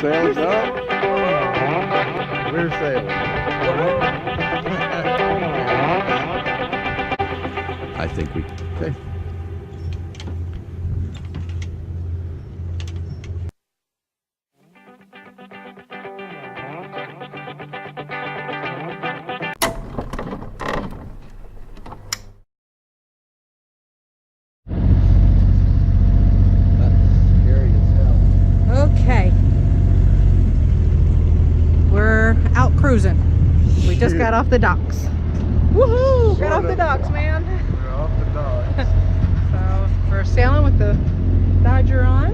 sails up. We're sailing. I think we, okay. Okay, we're out cruising. We just got off the docks. Woohoo! Got off the docks, man. We're off the docks. So we're sailing with the Dodger on.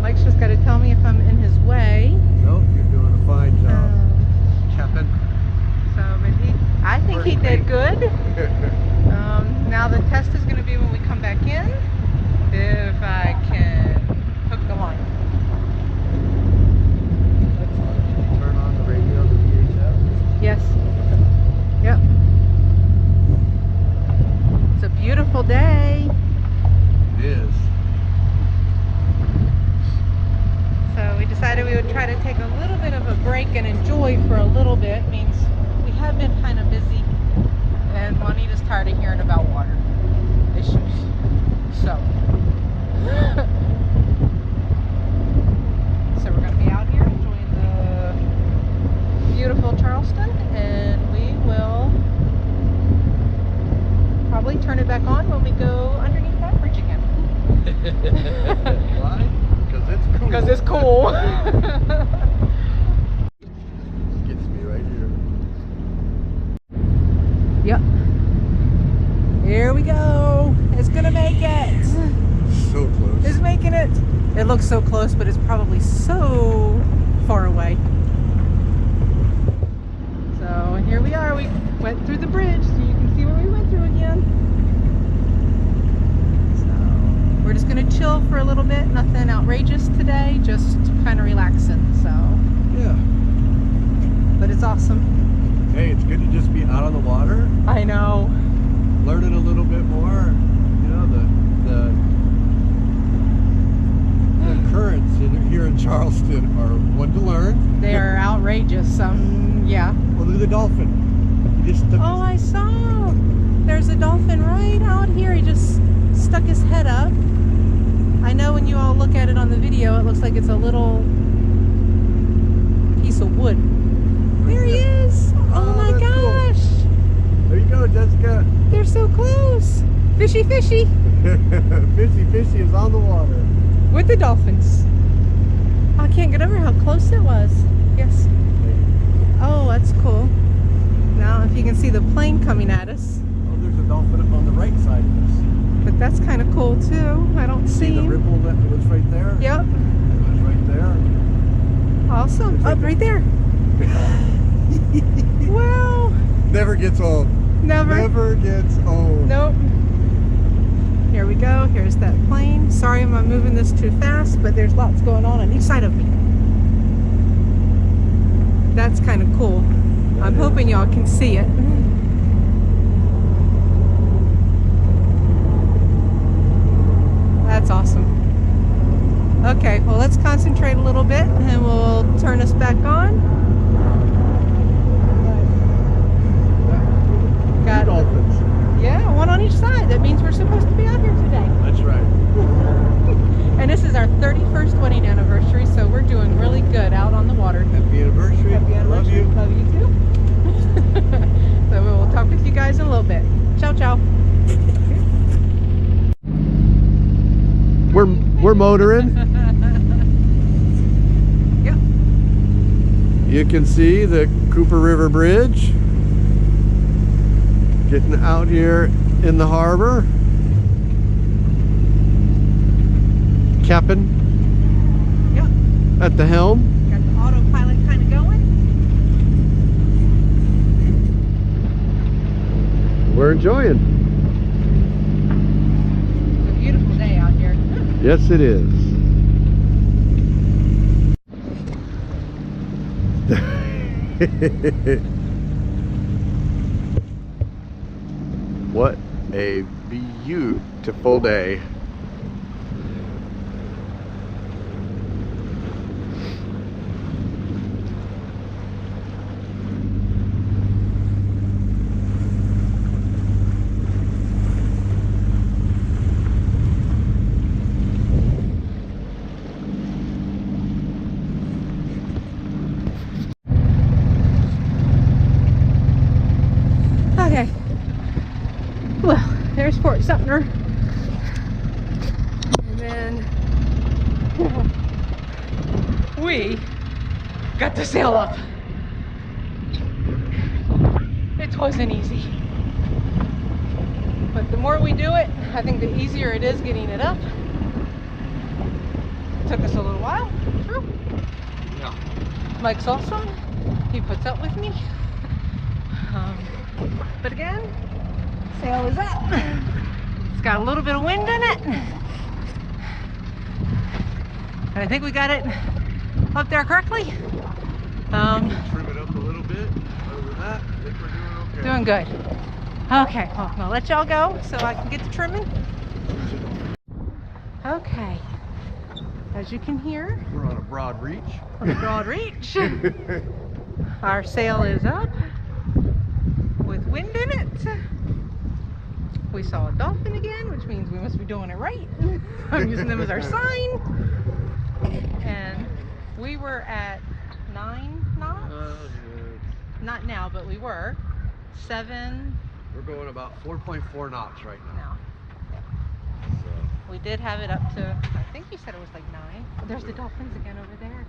Mike's just got to tell me if I'm in his way. Nope, you're doing a fine job, Captain. So, but I think he did good. Now the test is going to be when we come back in, if I can hook the line. Turn on the radio, the VHF. Yes. Yep. It's a beautiful day. It is. So we decided we would try to take a little bit of a break and enjoy for a little bit. Means we have been kind of busy, and Juanita's tired of hearing about water issues. So. So we're going to be out here enjoying the beautiful Charleston, and we will probably turn it back on when we go underneath that bridge again. Why? Because it's cool. Because it's cool. Gets me right here. Yep. Here we go. It's going to make it. So close. It's making it. It looks so close, but it's probably so far away. So, and here we are. We went through the bridge, so you can see what we went through again. So, we're just going to chill for a little bit. Nothing outrageous today, just kind of relaxing. So, Yeah. but it's awesome. Hey, it's good to just be out on the water, I know. learning a little bit more. You know, the currents here in Charleston are one to learn. They are outrageous. Yeah. Well, look at the dolphin. He just stuck Oh, I saw. There's a dolphin right out here. He just stuck his head up. I know when you all look at it on the video, it looks like it's a little piece of wood. There he is. Oh my that's cool. gosh. There you go, Jessica. They're so close. Fishy Fishy Fishey Fishey is on the water. with the dolphins. I can't get over how close it was. Yes. Oh, that's cool. Now, if you can see the plane coming at us. Oh, there's a dolphin on the right side of us. But that's kind of cool too. I don't see the him. ripple that was right there? Yep. It was right there. Awesome. There's Up right there. Wow. Never gets old. Never. Never gets old. Nope. Here we go. Here's that plane. Sorry I'm moving this too fast, but there's lots going on each side of me. That's kind of cool. I'm hoping y'all can see it. That's awesome. Okay, well, let's concentrate a little bit and we'll turn us back on. Got dolphins. Yeah, one on each side. That means we're supposed to be out here today. That's right. And this is our 31st wedding anniversary, so we're doing really good out on the water. Happy anniversary. Happy anniversary. Love you. Love you too. So we will talk with you guys in a little bit. Ciao, ciao. We're motoring. Yep. You can see the Cooper River Bridge. Getting out here in the harbor. Captain Yep. at the helm. Got the autopilot kind of going. We're enjoying. It's a beautiful day out here. Yes, it is. What a beautiful day. Well, there's Fort Sumter. And then we got the sail up. It wasn't easy. But the more we do it, I think the easier it is getting it up. It took us a little while. True. Yeah. Mike's awesome. He puts up with me. But again, sail is up. It's got a little bit of wind in it. And I think we got it up there correctly. Trim it up a little bit. Other than that, I think we're doing okay. Doing good. Okay, well, I'll let y'all go so I can get to trimming. Okay. As you can hear, We're on a broad reach. on a broad reach. Our sail is up with wind in it. We saw a dolphin again, which means we must be doing it right. I'm using them as our sign. And we were at 9 knots. Not now, but we were. 7. We're going about 4.4 knots right now. So. We did have it up to, I think you said it was like 9. There's the dolphins again over there.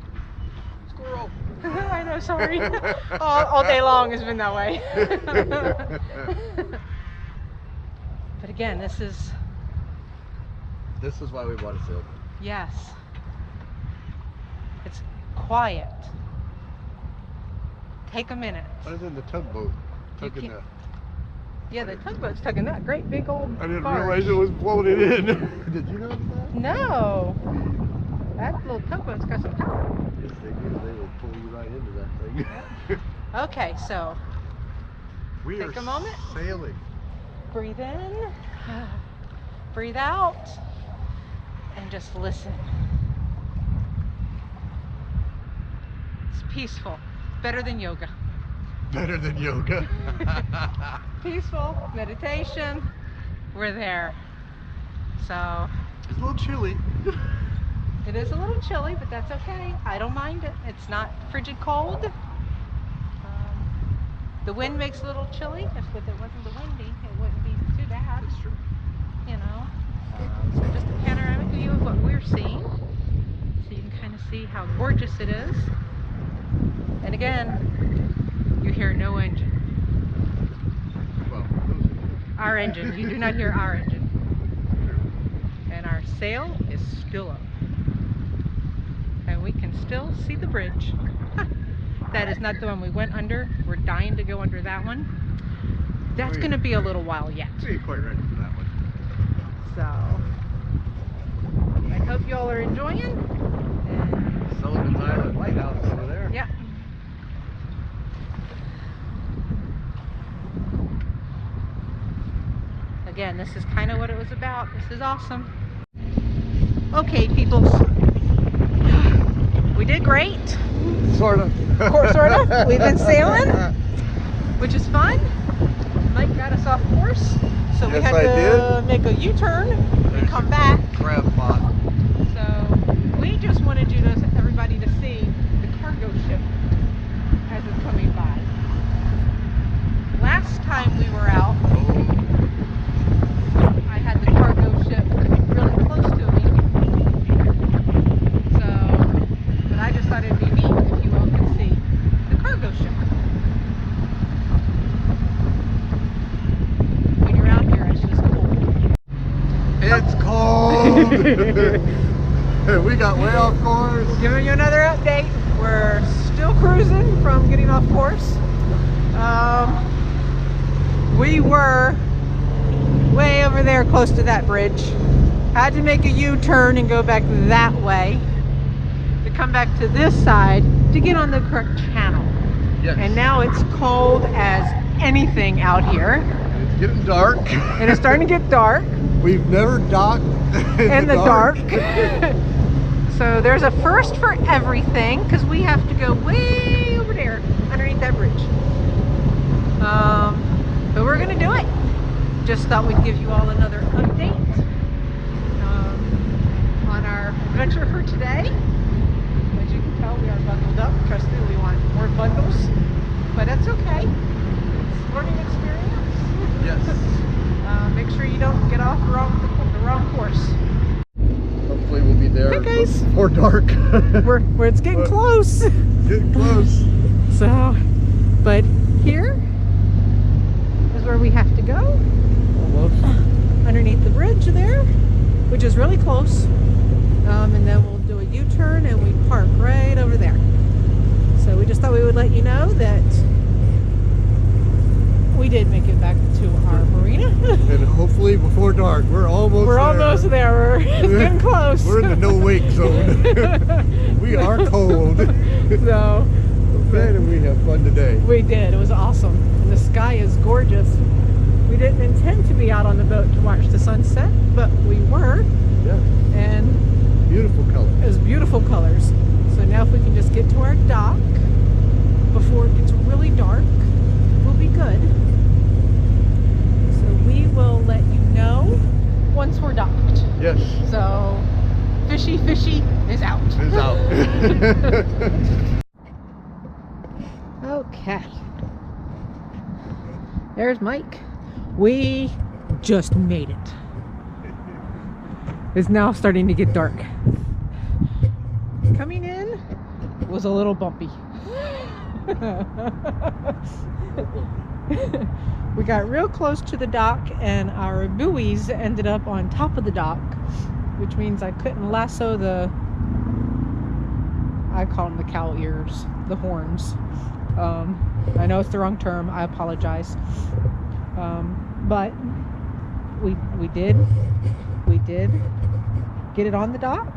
Squirrel. I know, sorry. all day long has been that way. But again, this is why we want to sail. yes. It's quiet. Take a minute. Other than the tugboat tugging that. Yeah, the tugboat's tugging that great big old I didn't barge. realize it was floated in. Did you notice that? No. That little tugboat's got some power. Yes, they do. They will pull you right into that thing. Okay, so We take are a moment. sailing. Breathe in, breathe out, and just listen. It's peaceful. Better than yoga. Better than yoga. Peaceful meditation. We're there. So It's a little chilly. it is a little chilly, but that's okay. I don't mind it. It's not frigid cold. The wind makes it a little chilly. If it wasn't the windy, it wouldn't be too bad. That's true. You know. So just a panoramic view of what we're seeing, so you can kind of see how gorgeous it is. And again, you hear no engine. Well, those are Our engine. You do not hear our engine. And our sail is still up. And we can still see the bridge. That is not the one we went under. We're dying to go under that one. That's going to be a little while yet. We ain't quite ready for that one. So, I hope you all are enjoying. And Sullivan's Island Lighthouse over there. yeah. Again, this is kind of what it was about. This is awesome. Okay, peoples. We did great. Sort of. Sort of. We've been sailing, which is fun. Mike got us off course, so we Yes, had I to make a U-turn and come back. Crab pot. So we just wanted everybody to see the cargo ship as it's coming by. Last time we were out, I had the cargo ship really close to me. So, but I just thought it'd be neat if you all could see the cargo ship. When you're out here, it's just cool. It's cold. We got way off course. Giving you another update. We're still cruising from getting off course. We were way over there close to that bridge. Had to make a U-turn and go back that way to come back to this side to get on the correct channel. Yes. And now it's cold as anything out here. It's getting dark. And it's starting to get dark. We've never docked in the dark. So there's a first for everything because we have to go way over there underneath that bridge. But we're gonna do it. Just thought we'd give you all another update on our adventure for today. As you can tell, we are bundled up. Trust me, we want more bundles, but that's okay. It's a learning experience. Yes. off the wrong course. Hopefully we'll be there Hey guys. before dark. Where it's getting close. Getting close. So, but here is where we have to go. Almost. Underneath the bridge there, which is really close. And then we'll do a U-turn and we park right over there. So we just thought we would let you know that we did make it back to our marina. And hopefully before dark. We're almost there. It's getting close. We're in the no wake zone. We are cold. So, And we have fun today. we did. It was awesome. And the sky is gorgeous. We didn't intend to be out on the boat to watch the sunset, but we were. Yeah. And Beautiful color. it was beautiful colors. So now if we can just get to our dock before it gets really dark, we'll be good. So we will let you know once we're docked. Yes. So Fishey Fishey is out. It's out. Okay. There's Mike. We just made it. It's now starting to get dark. Coming in was a little bumpy. We got real close to the dock and our buoys ended up on top of the dock, which means I couldn't lasso I call them the cow ears, the horns. I know it's the wrong term, I apologize. But we did get it on the dock.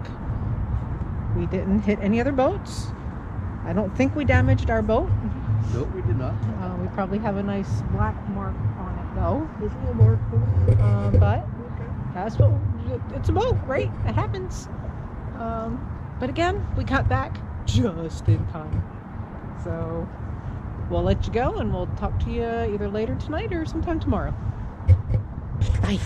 We didn't hit any other boats. I don't think we damaged our boat. Nope, we did not. We probably have a nice black mark on it though. There's a little more. But that's what, it's a boat, right? It happens. But again, we got back just in time. So we'll let you go and we'll talk to you either later tonight or sometime tomorrow. Bye.